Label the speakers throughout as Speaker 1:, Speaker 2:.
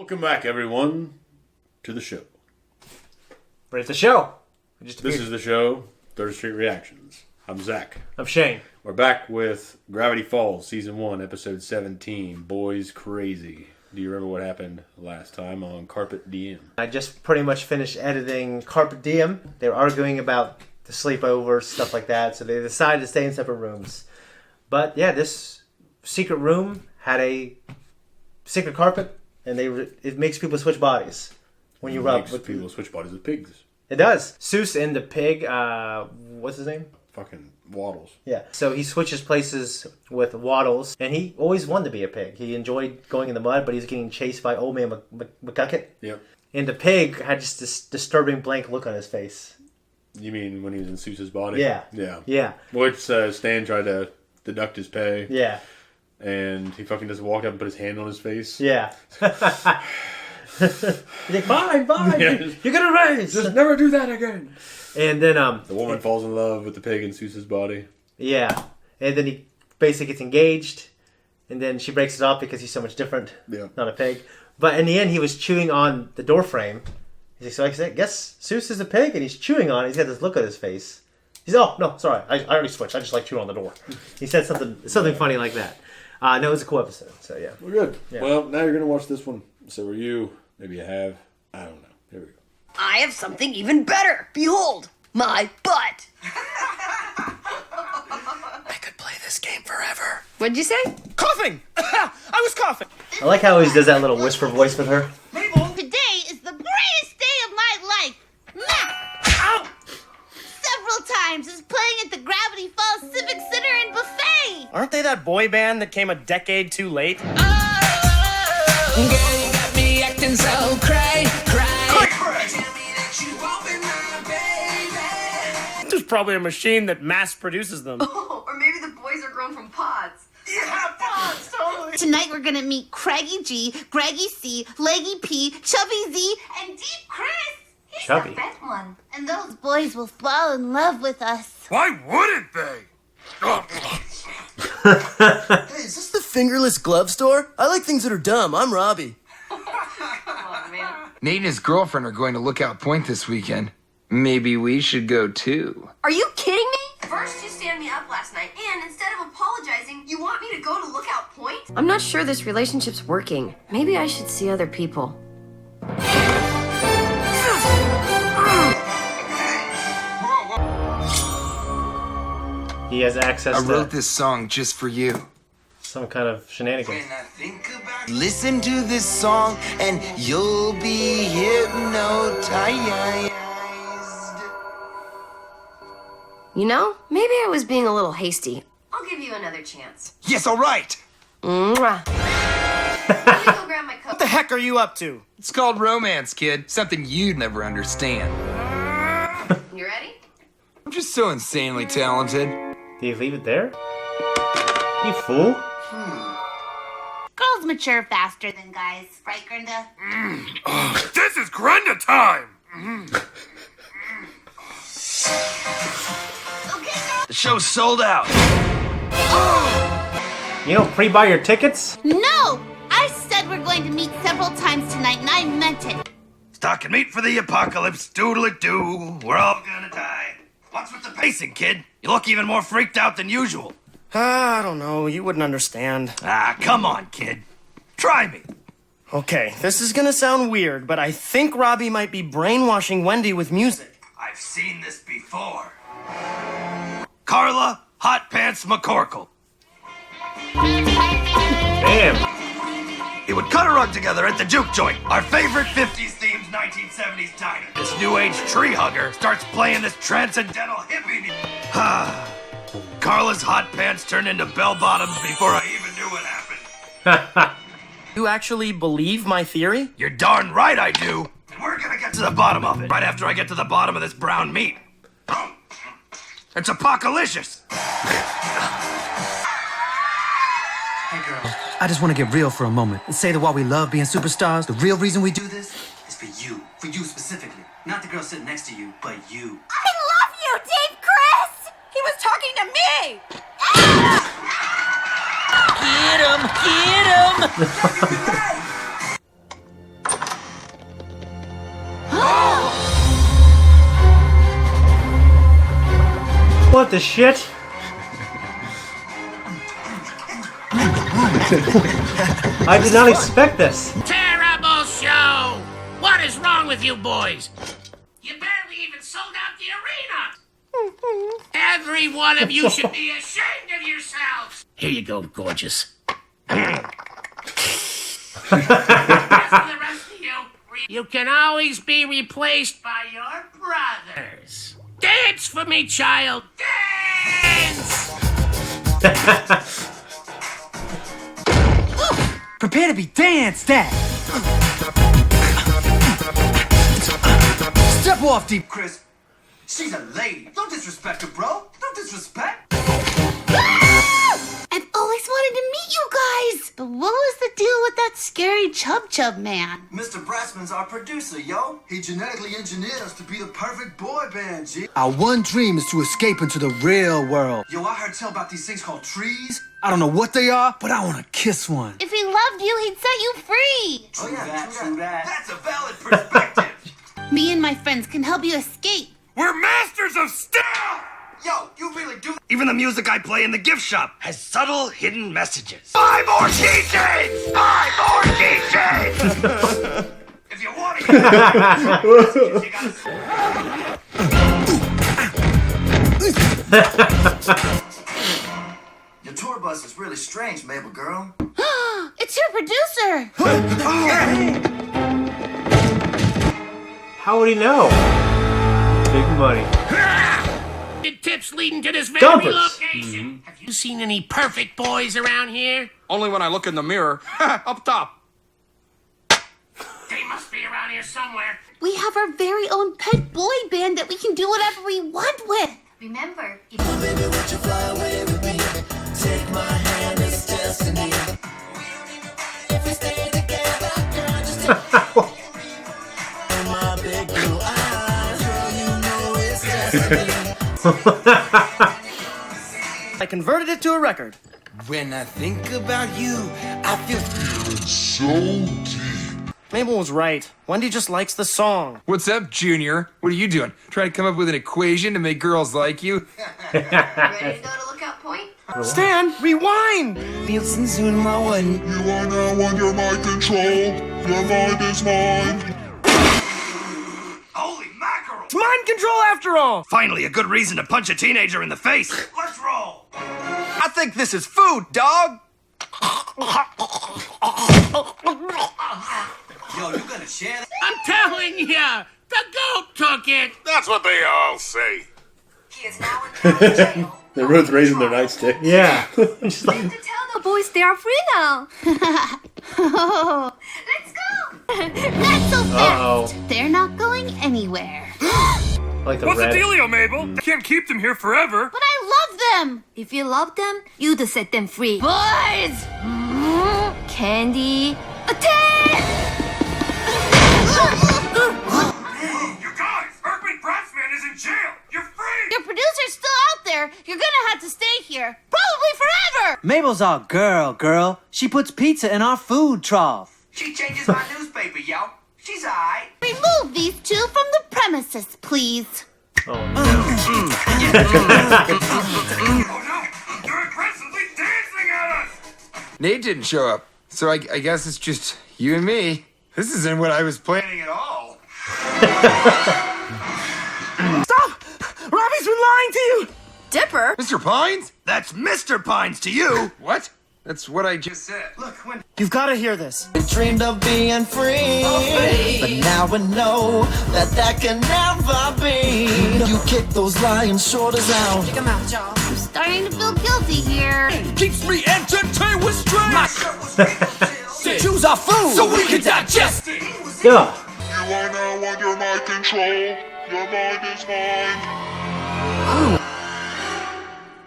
Speaker 1: Welcome back, everyone, to the show.
Speaker 2: But it's a show.
Speaker 1: This is the show, Third Street Reactions. I'm Zach.
Speaker 2: I'm Shane.
Speaker 1: We're back with Gravityfalls, Season 1, Episode 17, Boys Crazy. Do you remember what happened last time on Carpet Diem?
Speaker 2: I just pretty much finished editing Carpet Diem. They were arguing about the sleepovers, stuff like that, so they decided to stay in separate rooms. But yeah, this secret room had a secret carpet, and it makes people switch bodies when you rub.
Speaker 1: Makes people switch bodies with pigs.
Speaker 2: It does. Seuss and the pig, what's his name?
Speaker 1: Fucking Waddles.
Speaker 2: Yeah. So he switches places with Waddles, and he always wanted to be a pig. He enjoyed going in the mud, but he's getting chased by Old Man McGucket.
Speaker 1: Yep.
Speaker 2: And the pig had just this disturbing blank look on his face.
Speaker 1: You mean when he was in Seuss's body?
Speaker 2: Yeah.
Speaker 1: Yeah.
Speaker 2: Yeah.
Speaker 1: Which Stan tried to deduct his pay.
Speaker 2: Yeah.
Speaker 1: And he fucking just walked up and put his hand on his face.
Speaker 2: Yeah. He's like, fine.
Speaker 1: Yeah.
Speaker 2: You're gonna raise.
Speaker 1: Just never do that again.
Speaker 2: And then
Speaker 1: the woman falls in love with the pig in Seuss's body.
Speaker 2: Yeah. And then he basically gets engaged, and then she breaks it off because he's so much different.
Speaker 1: Yeah.
Speaker 2: Not a pig. But in the end, he was chewing on the door frame. He's like, so I guess Seuss is a pig, and he's chewing on it. He's got this look on his face. He's oh no, sorry, I already switched. I just like chewing on the door. He said something funny like that. No, it was a cool episode. So yeah,
Speaker 1: we're good.
Speaker 2: Yeah.
Speaker 1: Well, now you're gonna watch this one. So are you? Maybe you have. I don't know. Here we go.
Speaker 3: I have something even better. Behold, my butt.
Speaker 4: I could play this game forever.
Speaker 3: What'd you say?
Speaker 4: Coughing! I was coughing!
Speaker 2: I like how he does that little whisper voice with her.
Speaker 5: Today is the greatest day of my life.
Speaker 4: Ow!
Speaker 5: Several times is playing at the Gravityfalls Civic Center and Buffet.
Speaker 4: Aren't they that boy band that came a decade too late?
Speaker 6: Girl, you got me acting so cray.
Speaker 4: There's probably a machine that mass produces them.
Speaker 3: Oh, or maybe the boys are grown from pods.
Speaker 4: Yeah, boss, totally!
Speaker 5: Tonight we're gonna meet Craggy G, Greggy C, Leggy P, Chubby Z, and Deep Chris. He's
Speaker 2: Chubby.
Speaker 5: the fat one. And those boys will fall in love with us.
Speaker 7: Why wouldn't they?
Speaker 8: Hey, is this the fingerless glove store? I like things that are dumb. I'm Robbie.
Speaker 3: Oh, man.
Speaker 9: Nate and his girlfriend are going to Lookout Point this weekend. Maybe we should go too.
Speaker 3: Are you kidding me? First you stand me up last night, and instead of apologizing, you want me to go to Lookout Point?
Speaker 10: I'm not sure this relationship's working. Maybe I should see other people.
Speaker 2: He has access
Speaker 9: I
Speaker 2: to
Speaker 9: wrote this song just for you.
Speaker 2: some kind of shenanigans.
Speaker 8: Listen to this song and you'll be hypnotized.
Speaker 10: You know, maybe I was being a little hasty.
Speaker 3: I'll give you another chance.
Speaker 9: Yes, all right.
Speaker 10: Mwah.
Speaker 3: Let me go grab my coat.
Speaker 4: What the heck are you up to?
Speaker 9: It's called romance, kid. Something you'd never understand.
Speaker 3: You ready?
Speaker 9: I'm just so insanely talented.
Speaker 2: Do you leave it there? You fool.
Speaker 5: Girls mature faster than guys, right, Grinda?
Speaker 7: This is Grenda time!
Speaker 5: Okay, girl.
Speaker 9: The show's sold out.
Speaker 2: You don't pre-buy your tickets?
Speaker 5: No! I said we're going to meet several times tonight, and I meant it.
Speaker 7: Stock and meat for the apocalypse, doodle-it-doo. We're all gonna die. What's with the pacing, kid? You look even more freaked out than usual.
Speaker 4: I don't know. You wouldn't understand.
Speaker 7: Ah, come on, kid. Try me.
Speaker 4: Okay, this is gonna sound weird, but I think Robbie might be brainwashing Wendy with music.
Speaker 7: I've seen this before. Carla Hot Pants McCorkle.
Speaker 2: Damn.
Speaker 7: He would cut a rug together at the juke joint, our favorite 50s themed 1970s diner. This new age tree hugger starts playing this transcendental hippie music. Carla's hot pants turned into bell bottoms before I even knew what happened.
Speaker 4: You actually believe my theory?
Speaker 7: You're darn right I do. And we're gonna get to the bottom of it right after I get to the bottom of this brown meat. It's apocalypse.
Speaker 8: Hey girl, I just want to get real for a moment and say that while we love being superstars, the real reason we do this is for you specifically. Not the girl sitting next to you, but you.
Speaker 5: I love you, Deep Chris!
Speaker 3: He was talking to me!
Speaker 8: Get him!
Speaker 2: What the shit? I did not expect this.
Speaker 6: Terrible show! What is wrong with you boys? You barely even sold out the arena! Every one of you should be ashamed of yourselves! Here you go, gorgeous. As for the rest of you, you can always be replaced by your brothers. Dance for me, child! Dance!
Speaker 8: Prepare to be danced at. Step off, deep.
Speaker 7: Chris, she's a lady. Don't disrespect her, bro. Don't disrespect.
Speaker 5: I've always wanted to meet you guys. But what was the deal with that scary Chub man?
Speaker 7: Mr. Brassman's our producer, yo. He genetically engineered us to be the perfect boy band, G.
Speaker 8: Our one dream is to escape into the real world.
Speaker 7: Yo, I heard tell about these things called trees.
Speaker 8: I don't know what they are, but I want to kiss one.
Speaker 5: If he loved you, he'd set you free.
Speaker 7: True that. That's a valid perspective.
Speaker 5: Me and my friends can help you escape.
Speaker 7: We're masters of style! Yo, you really do. Even the music I play in the gift shop has subtle hidden messages. 5 more keychains! 5 more keychains! If you want to Your tour bus is really strange, Mabel girl.
Speaker 5: It's your producer.
Speaker 2: How would he know? Big money.
Speaker 6: Tips leading to this very
Speaker 2: Dumpers.
Speaker 6: location. Have you seen any perfect boys around here?
Speaker 11: Only when I look in the mirror. Up top.
Speaker 6: They must be around here somewhere.
Speaker 5: We have our very own pet boy band that we can do whatever we want with.
Speaker 3: Remember,
Speaker 4: I converted it to a record.
Speaker 9: When I think about you, I feel
Speaker 12: so deep.
Speaker 4: Mabel was right. Wendy just likes the song.
Speaker 9: What's up, Junior? What are you doing? Trying to come up with an equation to make girls like you?
Speaker 3: ready to go to Lookout Point?
Speaker 4: Stan, rewind!
Speaker 12: You are now under my control. Your mind is mine.
Speaker 7: Holy mackerel!
Speaker 4: It's mind control after all!
Speaker 7: Finally, a good reason to punch a teenager in the face. Let's roll.
Speaker 11: I think this is food, dog.
Speaker 7: Yo, you gonna share that?
Speaker 6: I'm telling ya, the goat took it.
Speaker 12: That's what they all say.
Speaker 3: He is now in county jail.
Speaker 1: They're both raising their nightsticks.
Speaker 2: Yeah.
Speaker 3: Just to tell the boys they are free now. Let's go.
Speaker 5: Not so fast.
Speaker 2: Uh-oh.
Speaker 5: They're not going anywhere.
Speaker 2: Like the
Speaker 11: What's
Speaker 2: red.
Speaker 11: the dealio, Mabel? I can't keep them here forever.
Speaker 5: But I love them.
Speaker 3: If you love them, you'd set them free.
Speaker 5: Boys!
Speaker 3: Candy, attack!
Speaker 7: You guys, Urban Brassman is in jail. You're free.
Speaker 5: Your producer's still out there. You're gonna have to stay here. Probably forever.
Speaker 8: Mabel's our girl. She puts pizza in our food trough.
Speaker 7: She changes my newspaper, yo. She's alright.
Speaker 5: Remove these two from the premises, please.
Speaker 2: Oh, no.
Speaker 7: Oh no, they're aggressively dancing at us.
Speaker 9: Nate didn't show up, so I guess it's just you and me. This isn't what I was planning at all.
Speaker 4: Stop! Robbie's been lying to you!
Speaker 3: Dipper?
Speaker 9: Mr. Pines?
Speaker 7: That's Mr. Pines to you.
Speaker 9: What? That's what I just said.
Speaker 7: Look, when
Speaker 4: You've got to hear this.
Speaker 13: Dreamed of being free, but now I know that can never be. You kick those lion shoulders out.
Speaker 5: Check 'em out, y'all. I'm starting to feel guilty here.
Speaker 11: Keeps me entertained with stress.
Speaker 13: Choose our food
Speaker 11: So we can digest it.
Speaker 2: Yeah.
Speaker 12: You are now under my control. Your mind is mine.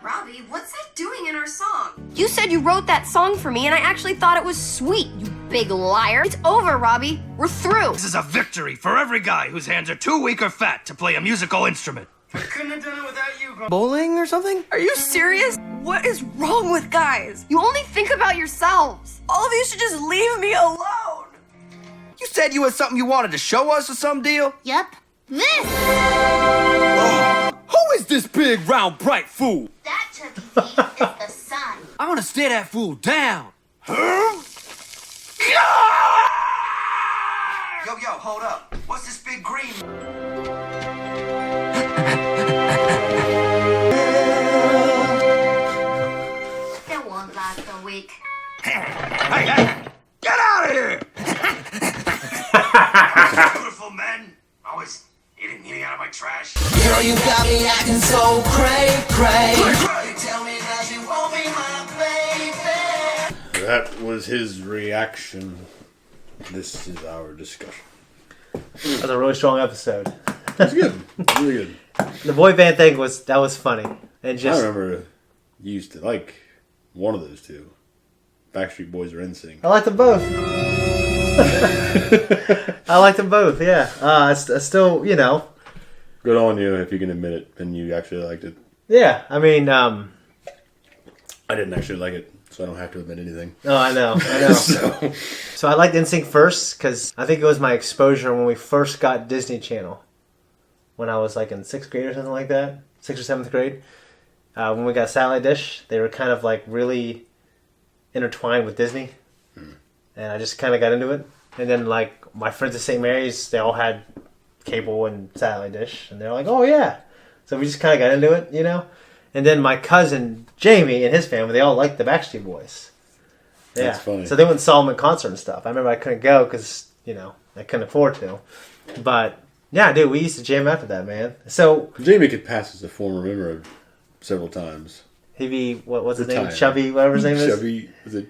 Speaker 3: Robbie, what's that doing in our song? You said you wrote that song for me, and I actually thought it was sweet, you big liar. It's over, Robbie. We're through.
Speaker 7: this is a victory for every guy whose hands are too weak or fat to play a musical instrument.
Speaker 11: I couldn't have done it without you.
Speaker 4: Bowling or something?
Speaker 3: Are you serious? What is wrong with guys? You only think about yourselves. All of you should just leave me alone.
Speaker 11: You said you had something you wanted to show us or some deal?
Speaker 5: Yep. This.
Speaker 11: Who is is this big, round, bright fool?
Speaker 5: That Chubby Z is the sun.
Speaker 8: I want to stare that fool down.
Speaker 7: Yo, hold up. What's this big green?
Speaker 3: That won't last a week.
Speaker 7: Hey, get out of here! Beautiful men. Always eating out of my trash.
Speaker 13: Girl, you got me acting so cray. You tell me that you won't be my baby.
Speaker 1: That was his reaction. This is our discussion.
Speaker 2: That was a really strong episode.
Speaker 1: That's good. Really good.
Speaker 2: The boy band thing was funny. And just
Speaker 1: I remember you used to like one of those two. Backstreet Boys or NSYNC.
Speaker 2: I like them both. I like them both, yeah. I still, you know.
Speaker 1: Good on you if you can admit it and you actually liked it.
Speaker 2: Yeah, I mean,
Speaker 1: I didn't actually like it, so I don't have to admit anything.
Speaker 2: Oh, I know. So I liked NSYNC first because I think it was my exposure when we first got Disney Channel. When I was like in 6th grade or something like that. 6th or 7th grade. When we got Satellite Dish, they were kind of like really intertwined with Disney. And I just kind of got into it. And then like my friends at St. Mary's, they all had cable and Satellite Dish. And they're like, oh yeah. So we just kind of got into it, you know. And then my cousin Jamie and his family, they all liked the Backstreet Boys. Yeah.
Speaker 1: That's funny.
Speaker 2: So they went and saw them in concert and stuff. I remember I couldn't go because, you know, I couldn't afford to. But yeah, dude, we used to jam after that, man. So
Speaker 1: Jamie could pass as a former member several times.
Speaker 2: He'd be, what's his
Speaker 1: Retired.
Speaker 2: name? Chubby, whatever his name is?
Speaker 1: Chubby, was it?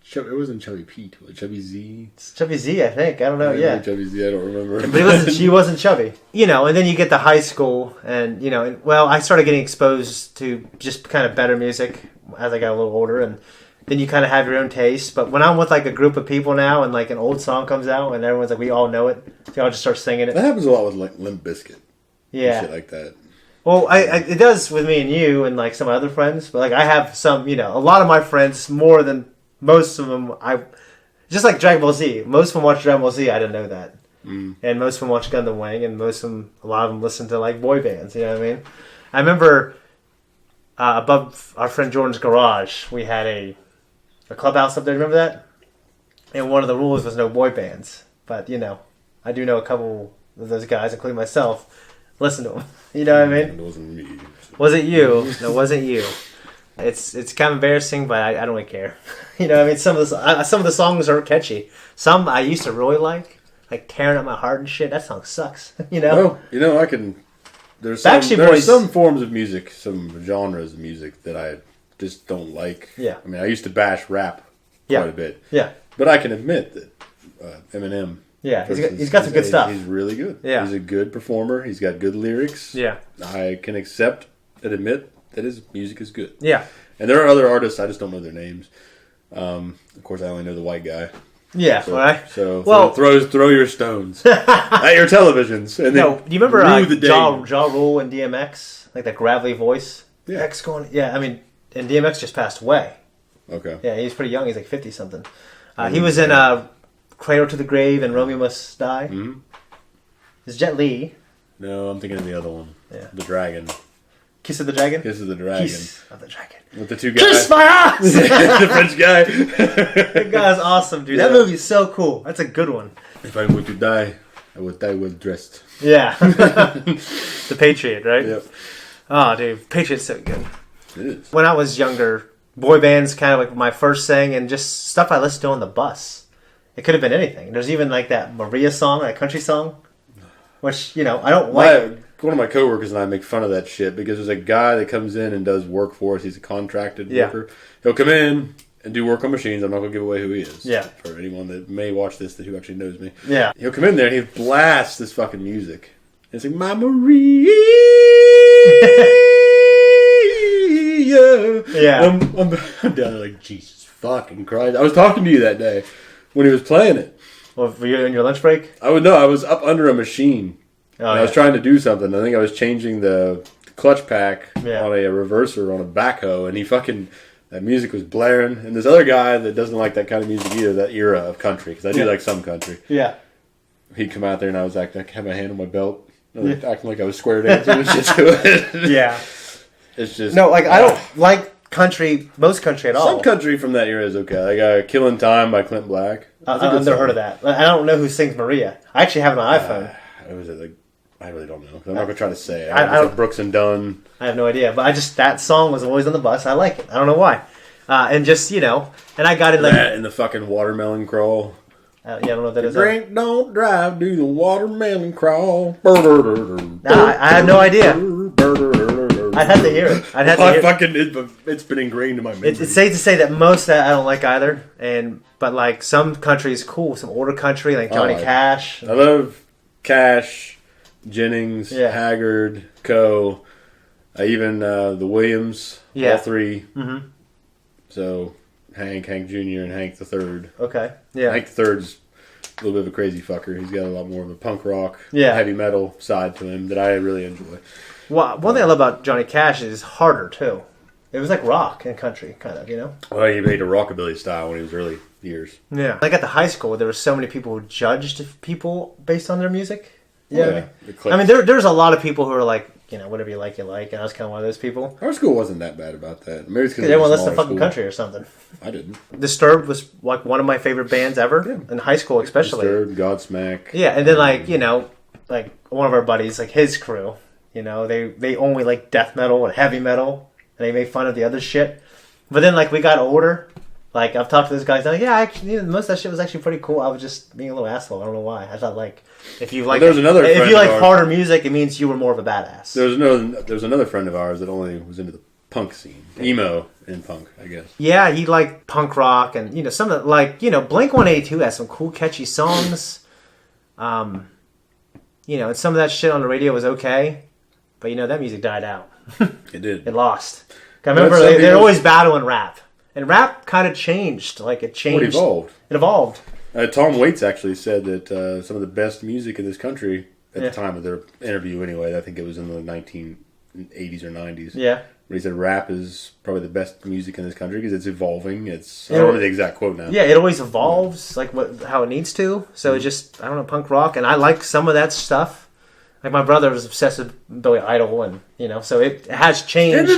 Speaker 1: Chubby, it wasn't Chubby Pete. Was it Chubby Z?
Speaker 2: It's Chubby Z, I think. I don't know, yeah.
Speaker 1: Chubby Z, I don't remember.
Speaker 2: But he wasn't chubby. You know, and then you get to high school, and, you know, well, I started getting exposed to just kind of better music as I got a little older, and then you kind of have your own taste. But when I'm with, like, a group of people now, and, like, an old song comes out, and everyone's like, we all know it, so I'll just start singing it.
Speaker 1: That happens a lot with, like, Limp Bizkit.
Speaker 2: Yeah.
Speaker 1: Shit like that.
Speaker 2: Well, it does with me and you and, like, some other friends. But, like, I have some, you know, a lot of my friends, more than most of them, just like Dragon Ball Z. Most of them watch Dragon Ball Z. I didn't know that. And most of them watch Gundam Wing. And most of them, a lot of them listen to, like, boy bands. You know what I mean? I remember above our friend Jordan's garage, we had a clubhouse up there. Remember that? And one of the rules was no boy bands. But, you know, I do know a couple of those guys, including myself, listen to them. You know what I mean?
Speaker 1: It wasn't me.
Speaker 2: Was it you? No, it wasn't you. It's kind of embarrassing, but I don't really care. You know what I mean? Some of the songs are catchy. Some I used to really like Tearing Up My Heart and shit. That song sucks. You know?
Speaker 1: Well, you know, I can... There are some forms of music, some genres of music that I just don't like.
Speaker 2: Yeah.
Speaker 1: I mean, I used to bash rap quite a bit.
Speaker 2: Yeah.
Speaker 1: But I can admit that Eminem...
Speaker 2: Yeah, he's got some good stuff.
Speaker 1: He's really good.
Speaker 2: Yeah.
Speaker 1: He's a good performer. He's got good lyrics.
Speaker 2: Yeah.
Speaker 1: I can accept and admit that his music is good.
Speaker 2: Yeah.
Speaker 1: And there are other artists, I just don't know their names. Of course, I only know the white guy.
Speaker 2: Yeah,
Speaker 1: so,
Speaker 2: right.
Speaker 1: So
Speaker 2: well,
Speaker 1: throw your stones at your televisions. And
Speaker 2: no, do you remember
Speaker 1: Ja
Speaker 2: Rule and DMX? Like that gravelly voice?
Speaker 1: Yeah.
Speaker 2: X going, yeah, I mean, and DMX just passed away.
Speaker 1: Okay.
Speaker 2: Yeah, he's pretty young. He's like 50-something. He was in Cradle to the Grave and Romeo Must Die.
Speaker 1: Mm-hmm.
Speaker 2: Is Jet Li?
Speaker 1: No, I'm thinking of the other one.
Speaker 2: Yeah.
Speaker 1: The Dragon.
Speaker 2: Kiss of the Dragon?
Speaker 1: Kiss of the Dragon.
Speaker 2: Kiss of the Dragon.
Speaker 1: With the two guys.
Speaker 2: Kiss my ass!
Speaker 1: The French guy.
Speaker 2: That guy's awesome, dude. Yeah. That movie's so cool. That's a good one.
Speaker 1: If I were to die, I would die well dressed.
Speaker 2: Yeah. The Patriot, right?
Speaker 1: Yep.
Speaker 2: Oh, dude. Patriot's so good.
Speaker 1: It is.
Speaker 2: When I was younger, boy bands kind of like my first thing, and just stuff I listened to on the bus. It could have been anything. There's even like that Maria song, that country song, which, you know, I don't like.
Speaker 1: One of my coworkers and I make fun of that shit because there's a guy that comes in and does work for us. He's a contracted worker. He'll come in and do work on machines. I'm not going to give away who he is.
Speaker 2: Yeah.
Speaker 1: For anyone that may watch this who actually knows me.
Speaker 2: Yeah.
Speaker 1: He'll come in there and he blasts this fucking music. And it's like, My Maria.
Speaker 2: Yeah.
Speaker 1: I'm down there like, Jesus fucking Christ. I was talking to you that day when he was playing it.
Speaker 2: Well, were you in your lunch break?
Speaker 1: I was up under a machine.
Speaker 2: Oh,
Speaker 1: I was trying to do something. I think I was changing the clutch pack on a reverser on a backhoe, and that music was blaring. And this other guy that doesn't like that kind of music either, that era of country, because I do like some country.
Speaker 2: Yeah.
Speaker 1: He'd come out there, and I was like, I had my hand on my belt, acting like I was square dancing and shit to it.
Speaker 2: Yeah.
Speaker 1: It's just...
Speaker 2: No, like, I don't like country, most country at all.
Speaker 1: Some country from that era is okay. Like Killing Time by Clint Black.
Speaker 2: I've never heard of that. I don't know who sings Maria. I actually have it on iPhone.
Speaker 1: I really don't know. I'm not going to try to say it.
Speaker 2: I don't,
Speaker 1: Brooks and Dunn.
Speaker 2: I have no idea. But that song was always on the bus. I like it. I don't know why. And just, and I got it like...
Speaker 1: That and the fucking Watermelon Crawl.
Speaker 2: Yeah, I don't know what that is.
Speaker 1: Drink, don't drive, do the watermelon crawl.
Speaker 2: I had no idea. I'd have to hear it.
Speaker 1: It's been ingrained in my memory.
Speaker 2: It's safe to say that most that I don't like either. But like some countries, cool. Some older country like Johnny Cash.
Speaker 1: I love Cash, Jennings, Haggard, Coe, even the Williams. All three. Mm-hmm. So Hank Jr. and Hank the Third.
Speaker 2: Okay. Yeah.
Speaker 1: Hank the Third's a little bit of a crazy fucker. He's got a lot more of a punk rock, heavy metal side to him that I really enjoy.
Speaker 2: Well, one thing I love about Johnny Cash is harder too. It was like rock and country, kind of,
Speaker 1: Well, he made a rockabilly style when he was early years.
Speaker 2: Yeah. Like at the high school, there were so many people who judged people based on their music. Yeah. I mean, there's a lot of people who are like, whatever you like, and I was kind of one of those people.
Speaker 1: Our school wasn't that bad about that. Maybe it's because
Speaker 2: everyone listened to fucking country or something.
Speaker 1: I didn't.
Speaker 2: Disturbed was like one of my favorite bands ever in high school, especially.
Speaker 1: Disturbed, Godsmack.
Speaker 2: Yeah, and then like one of our buddies, like his crew, they only like death metal and heavy metal, and they made fun of the other shit. But then like we got older. Like I've talked to those guys. They're like, yeah, actually, most of that shit was actually pretty cool. I was just being a little asshole. I don't know why. I thought like if you like harder music, it means you were more of a badass.
Speaker 1: There's another friend of ours that only was into the punk scene, emo and punk, I guess.
Speaker 2: Yeah, he liked punk rock and some of the, like Blink-182 has some cool catchy songs. And some of that shit on the radio was okay, but that music died out.
Speaker 1: It did.
Speaker 2: It lost. I remember they're always battling rap. And rap kind of changed. Like it changed.
Speaker 1: It
Speaker 2: evolved.
Speaker 1: Tom Waits actually said that some of the best music in this country at the time of their interview, anyway. I think it was in the 1980s or 90s.
Speaker 2: Yeah.
Speaker 1: But he said rap is probably the best music in this country because it's evolving. I don't remember the exact quote now.
Speaker 2: Yeah, it always evolves like how it needs to. So it's just punk rock, and I like some of that stuff. Like my brother was obsessed with Billy Idol, and so it has changed.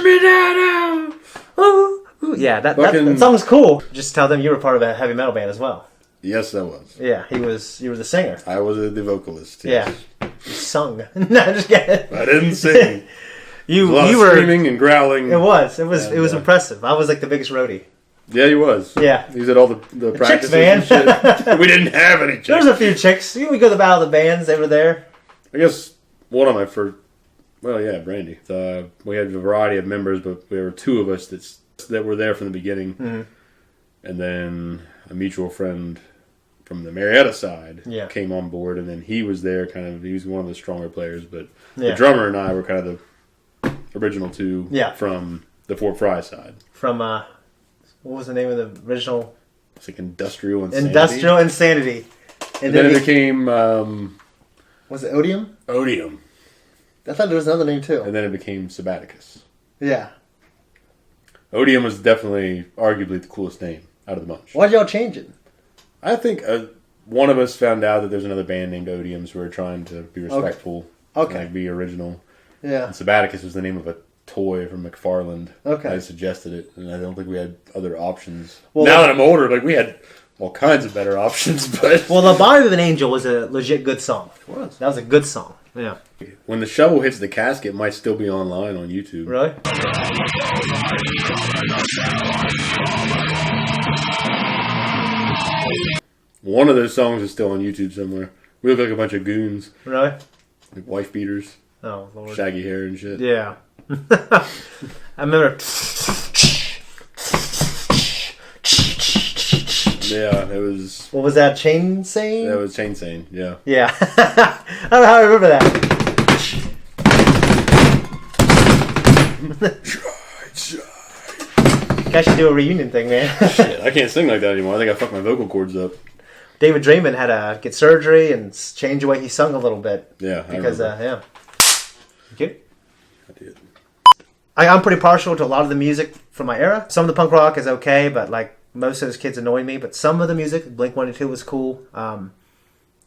Speaker 2: Yeah, that song's cool. Just tell them you were part of a heavy metal band as well.
Speaker 1: Yes, I was.
Speaker 2: Yeah, you were the singer.
Speaker 1: I was the vocalist. Yes.
Speaker 2: Yeah, you sung. No, just kidding.
Speaker 1: I didn't sing.
Speaker 2: you
Speaker 1: were screaming and growling.
Speaker 2: It was impressive. I was like the biggest roadie.
Speaker 1: Yeah, he was.
Speaker 2: Yeah,
Speaker 1: he was at all the practices
Speaker 2: chicks, man.
Speaker 1: and shit. We didn't have any chicks.
Speaker 2: There was a few chicks. We go to the Battle of the Bands. They were there.
Speaker 1: I guess one of my first. Well, yeah, Brandy. We had a variety of members, but there were two of us that were there from the beginning, and then a mutual friend from the Marietta side came on board, and then he was there. He was one of the stronger players, but the drummer and I were kind of the original two from the Fort Fry side.
Speaker 2: From what was the name of the original?
Speaker 1: It's like Industrial Insanity.
Speaker 2: Industrial Insanity,
Speaker 1: and then it became.
Speaker 2: Was it Odium?
Speaker 1: Odium.
Speaker 2: I thought there was another name too.
Speaker 1: And then it became Sabaticus.
Speaker 2: Yeah.
Speaker 1: Odium was definitely, arguably, the coolest name out of the bunch.
Speaker 2: Why'd y'all change it?
Speaker 1: I think one of us found out that there's another band named Odium, so we were trying to be respectful.
Speaker 2: Okay.
Speaker 1: And be original.
Speaker 2: Yeah.
Speaker 1: And Sabaticus was the name of a toy from McFarland.
Speaker 2: Okay.
Speaker 1: I suggested it, and I don't think we had other options. Well, now that I'm older, we had all kinds of better options, but...
Speaker 2: Well, The Body of an Angel was a legit good song.
Speaker 1: It was.
Speaker 2: That was a good song. Yeah.
Speaker 1: When the shovel hits the casket, it might still be online on YouTube.
Speaker 2: Really?
Speaker 1: One of those songs is still on YouTube somewhere. We look like a bunch of goons.
Speaker 2: Really?
Speaker 1: Like wife beaters.
Speaker 2: Oh, Lord.
Speaker 1: Shaggy hair and shit.
Speaker 2: Yeah. I remember...
Speaker 1: Yeah, it was...
Speaker 2: What was that, Chain Sane?
Speaker 1: That was Chain Sane, yeah.
Speaker 2: Yeah. I don't know how I remember that. Guys should do a reunion thing, man.
Speaker 1: Shit, I can't sing like that anymore. I think I fucked my vocal cords up.
Speaker 2: David Draymond had to get surgery and change the way he sung a little bit.
Speaker 1: Yeah,
Speaker 2: because yeah. You good?
Speaker 1: I did.
Speaker 2: I'm pretty partial to a lot of the music from my era. Some of the punk rock is okay, but like most of those kids annoy me. But some of the music, Blink-182 was cool. And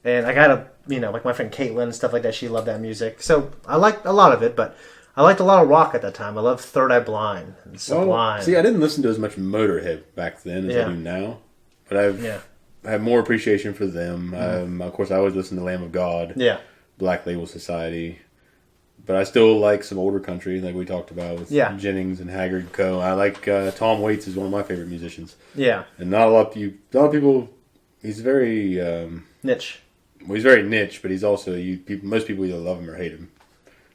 Speaker 2: And I got like my friend Caitlin and stuff like that. She loved that music, so I liked a lot of it. But I liked a lot of rock at that time. I loved Third Eye Blind and Sublime.
Speaker 1: See, I didn't listen to as much Motorhead back then as I do now, but I have more appreciation for them. Of course, I always listen to Lamb of God, Black Label Society, but I still like some older country, like we talked about with Jennings and Haggard and Co. I like Tom Waits is one of my favorite musicians. Yeah, and not a lot of people. He's very
Speaker 2: niche.
Speaker 1: Well, he's very niche, but he's also most people either love him or hate him.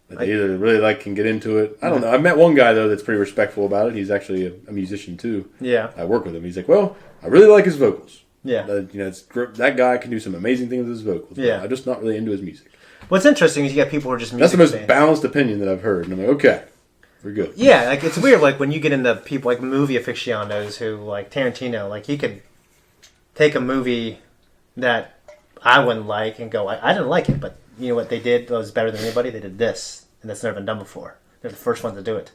Speaker 1: They either really can get into it. I don't know. I've met one guy though that's pretty respectful about it. He's actually a musician too. Yeah, I work with him. He's like, well, I really like his vocals. Yeah, that guy can do some amazing things with his vocals. Yeah, I'm just not really into his music.
Speaker 2: What's interesting is you got people who are just music
Speaker 1: That's the most
Speaker 2: fans.
Speaker 1: Balanced opinion that I've heard, and I'm like, okay, we're good.
Speaker 2: Yeah, like it's weird. Like when you get into people like movie aficionados who like Tarantino, like he could take a movie that I wouldn't like and go, I didn't like it, but you know what they did was better than anybody. They did this, and that's never been done before. They're the first ones to do it,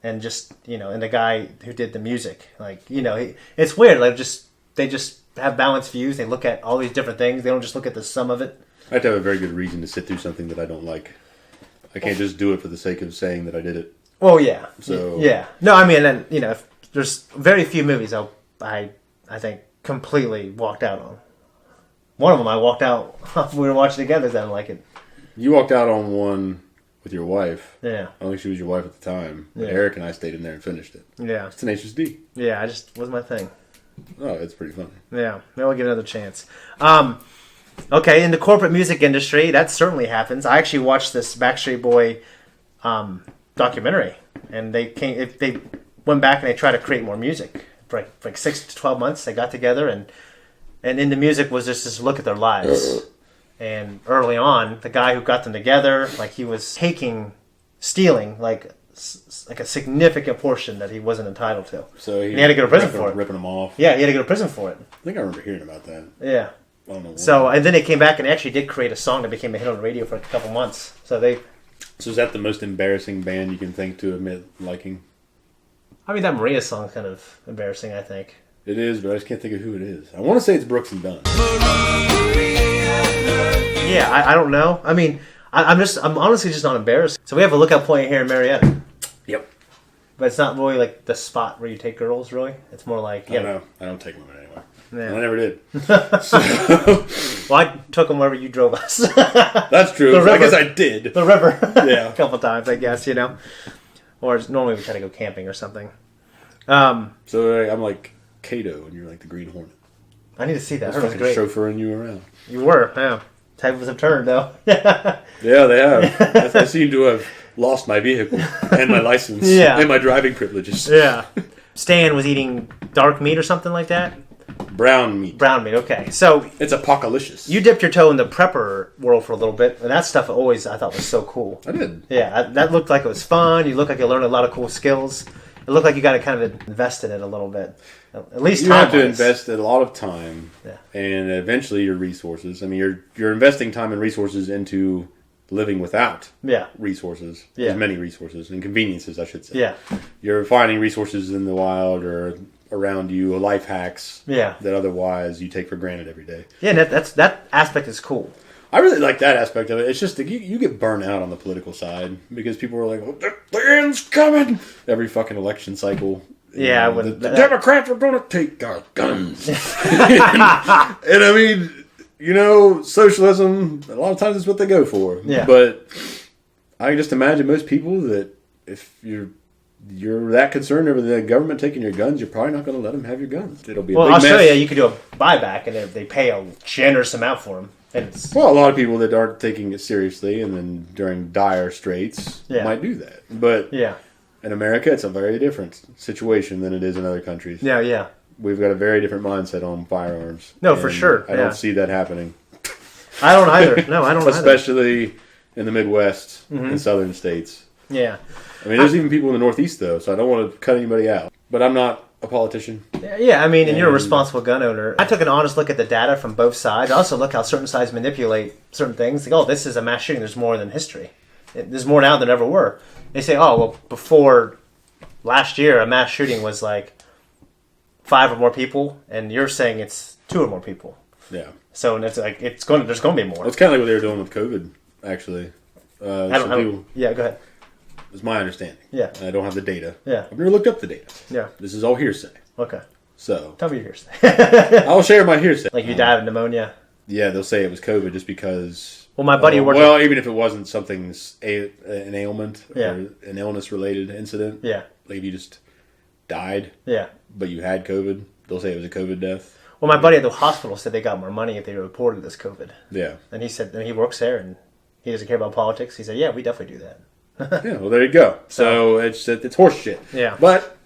Speaker 2: and just and the guy who did the music, like it's weird. Like they just have balanced views. They look at all these different things. They don't just look at the sum of it.
Speaker 1: I have to have a very good reason to sit through something that I don't like. I can't just do it for the sake of saying that I did it.
Speaker 2: Well, yeah.
Speaker 1: So
Speaker 2: yeah. No, I mean, and if there's very few movies I think completely walked out on. One of them I walked out. We were watching together. I didn't like it.
Speaker 1: You walked out on one with your wife.
Speaker 2: Yeah.
Speaker 1: I don't think she was your wife at the time. But
Speaker 2: Yeah.
Speaker 1: Eric and I stayed in there and finished it.
Speaker 2: Yeah.
Speaker 1: It's Tenacious D.
Speaker 2: Yeah, I just wasn't my thing.
Speaker 1: Oh, it's pretty funny.
Speaker 2: Yeah, maybe I'll give it another chance. Okay, in the corporate music industry, that certainly happens. I actually watched this Backstreet Boy documentary, and they went back and they tried to create more music. For like 6 to 12 months, they got together, and in the music was just this look at their lives. And early on, the guy who got them together, like he was stealing like a significant portion that he wasn't entitled to.
Speaker 1: So
Speaker 2: he had to go to prison for it.
Speaker 1: Ripping them off.
Speaker 2: Yeah, he had to go to prison for it.
Speaker 1: I think I remember hearing about that.
Speaker 2: Yeah.
Speaker 1: I don't know.
Speaker 2: So, and then they came back and actually did create a song that became a hit on the radio for a couple months. So
Speaker 1: is that the most embarrassing band you can think to admit liking?
Speaker 2: I mean, that Maria song is kind of embarrassing, I think.
Speaker 1: It is, but I just can't think of who it is. I want to say it's Brooks and Dunn.
Speaker 2: Yeah, I don't know. I mean, I'm honestly just not embarrassed. So we have a lookout point here in Marietta.
Speaker 1: Yep.
Speaker 2: But it's not really like the spot where you take girls, really. It's more like...
Speaker 1: I don't know. I don't take women anyway.
Speaker 2: Yeah.
Speaker 1: I never did.
Speaker 2: Well, I took them wherever you drove us.
Speaker 1: That's true. I guess I did.
Speaker 2: The river.
Speaker 1: Yeah.
Speaker 2: A couple times, I guess, Or normally we try to go camping or something.
Speaker 1: So I'm like Kato, and you're like the Green Hornet.
Speaker 2: I need to see that.
Speaker 1: I was fucking
Speaker 2: great.
Speaker 1: chauffeuring you around.
Speaker 2: You were, yeah. Tables have turned, though.
Speaker 1: Yeah, they have. I seem to have lost my vehicle and my license and my driving privileges.
Speaker 2: Yeah. Stan was eating dark meat or something like that?
Speaker 1: Brown meat.
Speaker 2: Brown meat, okay. So
Speaker 1: it's apocalypse.
Speaker 2: You dipped your toe in the prepper world for a little bit, and that stuff always I thought was so cool.
Speaker 1: I did.
Speaker 2: Yeah, that looked like it was fun. You looked like you learned a lot of cool skills. It looked like you got to kind of invest in it a little bit. At least
Speaker 1: you have to invest a lot of time and eventually your resources. I mean, you're investing time and resources into living without resources, as many resources and conveniences, I should say.
Speaker 2: Yeah,
Speaker 1: you're finding resources in the wild or around you, life hacks that otherwise you take for granted every day.
Speaker 2: Yeah, that aspect is cool.
Speaker 1: I really like that aspect of it. It's just that you get burnt out on the political side because people are like, the end's coming every fucking election cycle.
Speaker 2: Yeah,
Speaker 1: the Democrats are going to take our guns. and I mean, socialism, a lot of times it's what they go for.
Speaker 2: Yeah.
Speaker 1: But I can just imagine most people that if you're that concerned over the government taking your guns, you're probably not going to let them have your guns. It'll be a big mess.
Speaker 2: I'll show you. You could do a buyback, and they pay a generous amount for them.
Speaker 1: A lot of people that aren't taking it seriously and then during dire straits might do that. But in America, it's a very different situation than it is in other countries.
Speaker 2: Yeah.
Speaker 1: We've got a very different mindset on firearms.
Speaker 2: No, for sure.
Speaker 1: I don't see that happening.
Speaker 2: I don't either. No, I don't
Speaker 1: Especially in the Midwest and southern states.
Speaker 2: Yeah.
Speaker 1: I mean, there's even people in the Northeast, though, so I don't want to cut anybody out. But I'm not a politician.
Speaker 2: Yeah, I mean, and you're a responsible gun owner. I took an honest look at the data from both sides. I also look how certain sides manipulate certain things. Like, this is a mass shooting. There's more than history. There's more now than ever were. They say, before last year, a mass shooting was like 5 or more people, and you're saying it's 2 or more people.
Speaker 1: Yeah.
Speaker 2: So it's like there's going to be more.
Speaker 1: Well, it's kind of like what they were doing with COVID, actually.
Speaker 2: Yeah, go ahead.
Speaker 1: It's my understanding.
Speaker 2: Yeah.
Speaker 1: I don't have the data.
Speaker 2: Yeah.
Speaker 1: I've never looked up the data.
Speaker 2: Yeah.
Speaker 1: This is all hearsay.
Speaker 2: Okay.
Speaker 1: So.
Speaker 2: Tell me your hearsay.
Speaker 1: I'll share my hearsay.
Speaker 2: Like you died of pneumonia?
Speaker 1: Yeah, they'll say it was COVID just because...
Speaker 2: Well, my buddy worked...
Speaker 1: Well, even if it wasn't something, an ailment
Speaker 2: yeah.
Speaker 1: or an illness-related incident.
Speaker 2: Yeah.
Speaker 1: Like if you just died.
Speaker 2: Yeah.
Speaker 1: But you had COVID, they'll say it was a COVID death.
Speaker 2: Well, my buddy at the hospital said they got more money if they reported this COVID.
Speaker 1: Yeah.
Speaker 2: And he said, and he works there and he doesn't care about politics. He said, yeah, we definitely do that.
Speaker 1: Yeah, well, there you go. So it's horse shit.
Speaker 2: Yeah.
Speaker 1: But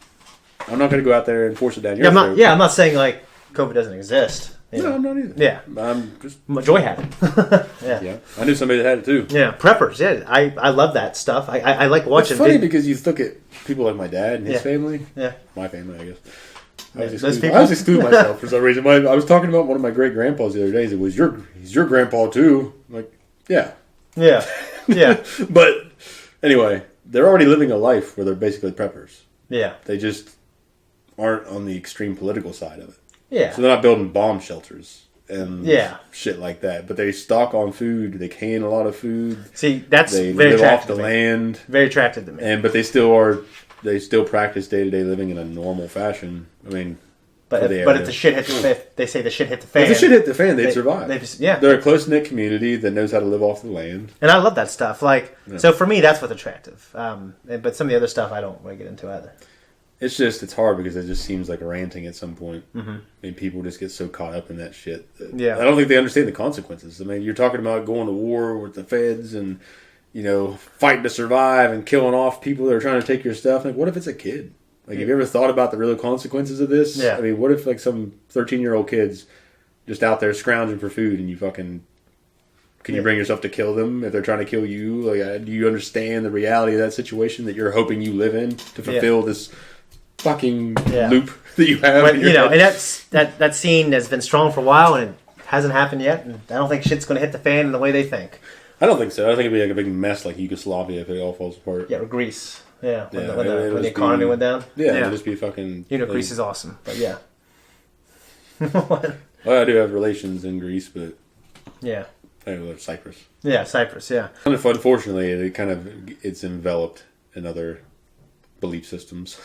Speaker 1: I'm not going to go out there and force it down your throat.
Speaker 2: I'm not saying like COVID doesn't exist.
Speaker 1: No, I'm not either.
Speaker 2: Yeah.
Speaker 1: I'm just...
Speaker 2: Joy had it.
Speaker 1: Yeah. I knew somebody that had it too.
Speaker 2: Yeah. Preppers. Yeah. I love that stuff. I like watching.
Speaker 1: It's funny because you look at people like my dad and his
Speaker 2: yeah.
Speaker 1: family.
Speaker 2: Yeah.
Speaker 1: My family, I guess. I was excluding myself for some reason. I was talking about one of my great grandpas the other day. It was he's your grandpa too. I'm like, yeah.
Speaker 2: Yeah. Yeah.
Speaker 1: But anyway, they're already living a life where they're basically preppers.
Speaker 2: Yeah.
Speaker 1: They just aren't on the extreme political side of it.
Speaker 2: Yeah.
Speaker 1: So they're not building bomb shelters and
Speaker 2: yeah.
Speaker 1: shit like that. But they stock on food. They can a lot of food.
Speaker 2: See, that's
Speaker 1: they
Speaker 2: very
Speaker 1: live
Speaker 2: attractive
Speaker 1: off the
Speaker 2: to me.
Speaker 1: land.
Speaker 2: Very attractive to me.
Speaker 1: But they still practice day-to-day living in a normal fashion. I mean,
Speaker 2: if the shit hit the fan, they say the shit hit the fan.
Speaker 1: If the shit hit the fan, they'd survive.
Speaker 2: Yeah.
Speaker 1: They're a close-knit community that knows how to live off the land.
Speaker 2: And I love that stuff. Like, so for me, that's what's attractive. But some of the other stuff I don't really get into either.
Speaker 1: It's hard because it just seems like ranting at some point.
Speaker 2: Mm-hmm.
Speaker 1: I mean, people just get so caught up in that shit.
Speaker 2: Yeah.
Speaker 1: I don't think they understand the consequences. I mean, you're talking about going to war with the feds and, fighting to survive and killing off people that are trying to take your stuff. Like, what if it's a kid? Like, have you ever thought about the real consequences of this?
Speaker 2: Yeah.
Speaker 1: I mean, what if, like, some 13-year-old kid's just out there scrounging for food and you fucking... Can you bring yourself to kill them if they're trying to kill you? Like, do you understand the reality of that situation that you're hoping you live in to fulfill this fucking loop that you have?
Speaker 2: But, and that scene has been strong for a while and it hasn't happened yet. And I don't think shit's going to hit the fan in the way they think.
Speaker 1: I don't think so. I think it'd be like a big mess like Yugoslavia if it all falls apart.
Speaker 2: Yeah, or Greece. Yeah, when
Speaker 1: when
Speaker 2: the economy went down.
Speaker 1: Yeah, it'd just be fucking...
Speaker 2: Greece is awesome, but yeah.
Speaker 1: Well, I do have relations in Greece, but...
Speaker 2: Yeah.
Speaker 1: I live Cyprus.
Speaker 2: Yeah, Cyprus, yeah.
Speaker 1: Unfortunately, it's enveloped in other belief systems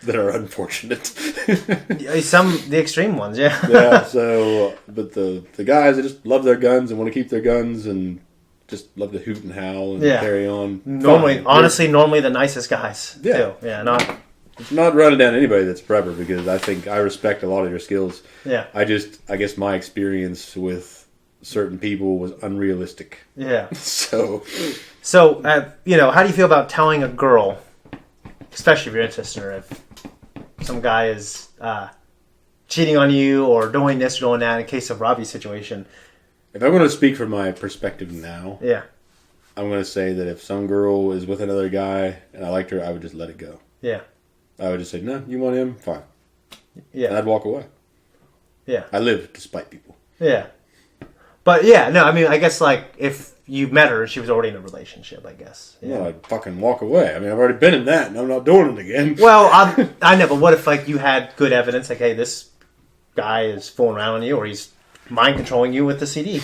Speaker 1: that are unfortunate.
Speaker 2: The extreme ones, yeah.
Speaker 1: Yeah, so... But the guys that just love their guns and want to keep their guns and... just love to hoot and howl and carry on.
Speaker 2: Normally the nicest guys.
Speaker 1: Yeah.
Speaker 2: Too. Yeah,
Speaker 1: not running down anybody that's prepper because I respect a lot of your skills.
Speaker 2: Yeah.
Speaker 1: I guess my experience with certain people was unrealistic.
Speaker 2: Yeah.
Speaker 1: So
Speaker 2: how do you feel about telling a girl, especially if you're interested in her, if some guy is cheating on you or doing this or doing that in case of Robbie's situation?
Speaker 1: If I'm going to speak from my perspective now,
Speaker 2: yeah,
Speaker 1: I'm going to say that if some girl is with another guy and I liked her, I would just let it go.
Speaker 2: Yeah.
Speaker 1: I would just say, no, you want him? Fine.
Speaker 2: Yeah.
Speaker 1: And I'd walk away.
Speaker 2: Yeah.
Speaker 1: I live despite people.
Speaker 2: Yeah. But yeah, no, I mean, I guess like if you met her and she was already in a relationship, I guess. Yeah.
Speaker 1: No, I'd fucking walk away. I mean, I've already been in that and I'm not doing it again.
Speaker 2: Well, I know, but what if like you had good evidence, like, hey, this guy is fooling around on you or he's mind controlling you with the CD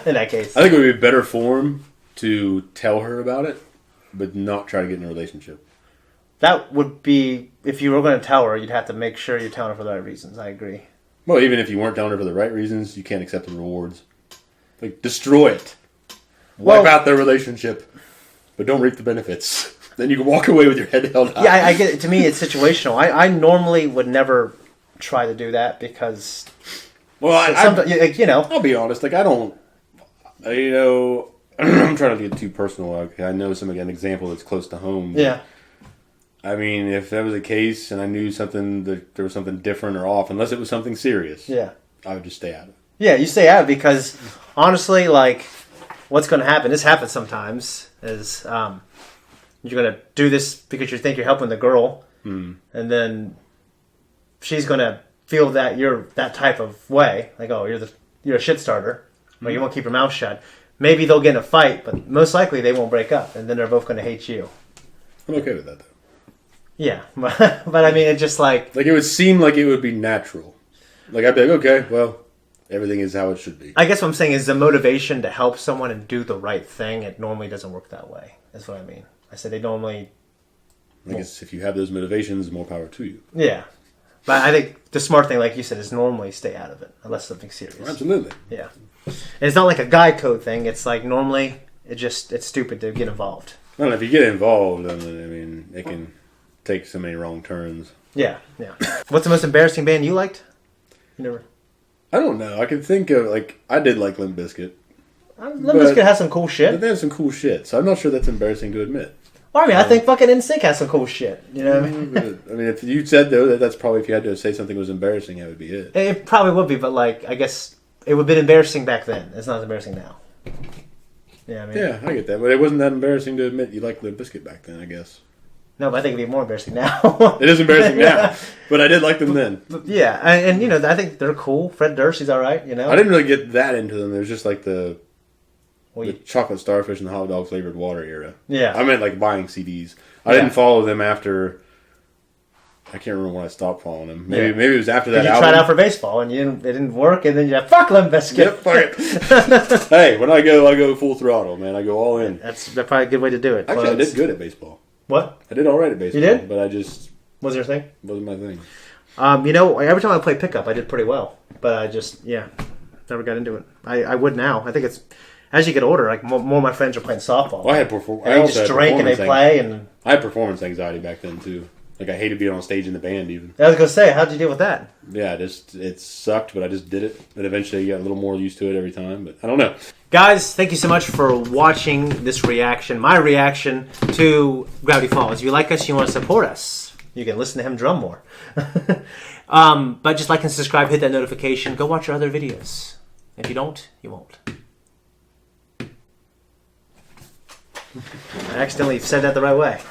Speaker 2: in that case.
Speaker 1: I think it would be better for him to tell her about it, but not try to get in a relationship.
Speaker 2: That would be, if you were going to tell her, you'd have to make sure you're telling her for the right reasons. I agree.
Speaker 1: Well, even if you weren't telling her for the right reasons, you can't accept the rewards. Like, destroy it. Wipe out their relationship, but don't reap the benefits. Then you can walk away with your head held high.
Speaker 2: Yeah, I get it. To me, it's situational. I normally would never try to do that because...
Speaker 1: Well,
Speaker 2: I'll
Speaker 1: be honest. Like, I don't, I'm trying to get too personal. Like, I know an example that's close to home.
Speaker 2: Yeah.
Speaker 1: I mean, if that was the case and I knew that there was something different or off, unless it was something serious,
Speaker 2: yeah,
Speaker 1: I would just stay out of it.
Speaker 2: Yeah, you stay out of it because, honestly, like, what's going to happen, this happens sometimes, is you're going to do this because you think you're helping the girl, and then she's going to feel that you're that type of way, like, oh, you're a shit starter, or you won't keep your mouth shut. Maybe they'll get in a fight, but most likely they won't break up, and then they're both going to hate you.
Speaker 1: I'm okay with that, though.
Speaker 2: Yeah, but I mean, it's just like...
Speaker 1: Like, it would seem like it would be natural. Like, I'd be like, okay, well, everything is how it should be.
Speaker 2: I guess what I'm saying is the motivation to help someone and do the right thing, it normally doesn't work that way. That's what I mean. I said they normally...
Speaker 1: I guess if you have those motivations, more power to you.
Speaker 2: Yeah. But I think the smart thing, like you said, is normally stay out of it, unless something's serious.
Speaker 1: Absolutely.
Speaker 2: Yeah. And it's not like a guy code thing. It's like normally, it's stupid to get involved.
Speaker 1: Well, if you get involved, then, I mean, it can take so many wrong turns.
Speaker 2: Yeah, yeah. What's the most embarrassing band you liked? You never...
Speaker 1: I don't know. I can think of, like, I did like Limp Bizkit.
Speaker 2: Limp Bizkit has some cool shit.
Speaker 1: But they have some cool shit, so I'm not sure that's embarrassing to admit.
Speaker 2: Well, I mean, I think fucking NSYNC has some cool shit. You know what I mean?
Speaker 1: I mean, if you said, though, that's probably, if you had to say something was embarrassing, that would be it.
Speaker 2: It probably would be, but, like, I guess it would have been embarrassing back then. It's not as embarrassing now. Yeah, I mean...
Speaker 1: Yeah, I get that. But it wasn't that embarrassing to admit you liked Limp Bizkit back then, I guess.
Speaker 2: No, but I think it'd be more embarrassing now.
Speaker 1: It is embarrassing now, but I did like them then.
Speaker 2: Yeah, and you know, I think they're cool. Fred Durst, he's all right, you know?
Speaker 1: I didn't really get that into them. It was just like the chocolate starfish and the hot dog flavored water era.
Speaker 2: Yeah.
Speaker 1: I meant like buying CDs. I didn't follow them after... I can't remember when I stopped following them. Maybe it was after that
Speaker 2: you
Speaker 1: album.
Speaker 2: tried out for baseball, and it didn't work, and then you're like, fuck Limp Bizkit.
Speaker 1: Yep, fuck it. Hey, when I go full throttle, man. I go all in.
Speaker 2: That's probably a good way to do it.
Speaker 1: Actually, I did good at baseball.
Speaker 2: What?
Speaker 1: I did all right at baseball.
Speaker 2: You did?
Speaker 1: But I just...
Speaker 2: Was your thing?
Speaker 1: Wasn't my thing.
Speaker 2: You know, every time I play pickup, I did pretty well. But I just, never got into it. I would now. I think it's... As you get older, like more of my friends are playing softball.
Speaker 1: Well, I
Speaker 2: just drink and they play. And
Speaker 1: I had performance anxiety back then, too. Like, I hated being on stage in the band, even.
Speaker 2: I was going to say, how'd you deal with that?
Speaker 1: Yeah, it sucked, but I just did it. And eventually you got a little more used to it every time, but I don't know.
Speaker 2: Guys, thank you so much for watching this reaction, my reaction to Gravityfalls. If you like us, you want to support us, you can listen to him drum more. But just like and subscribe, hit that notification, go watch our other videos. If you don't, you won't. I accidentally said that the right way.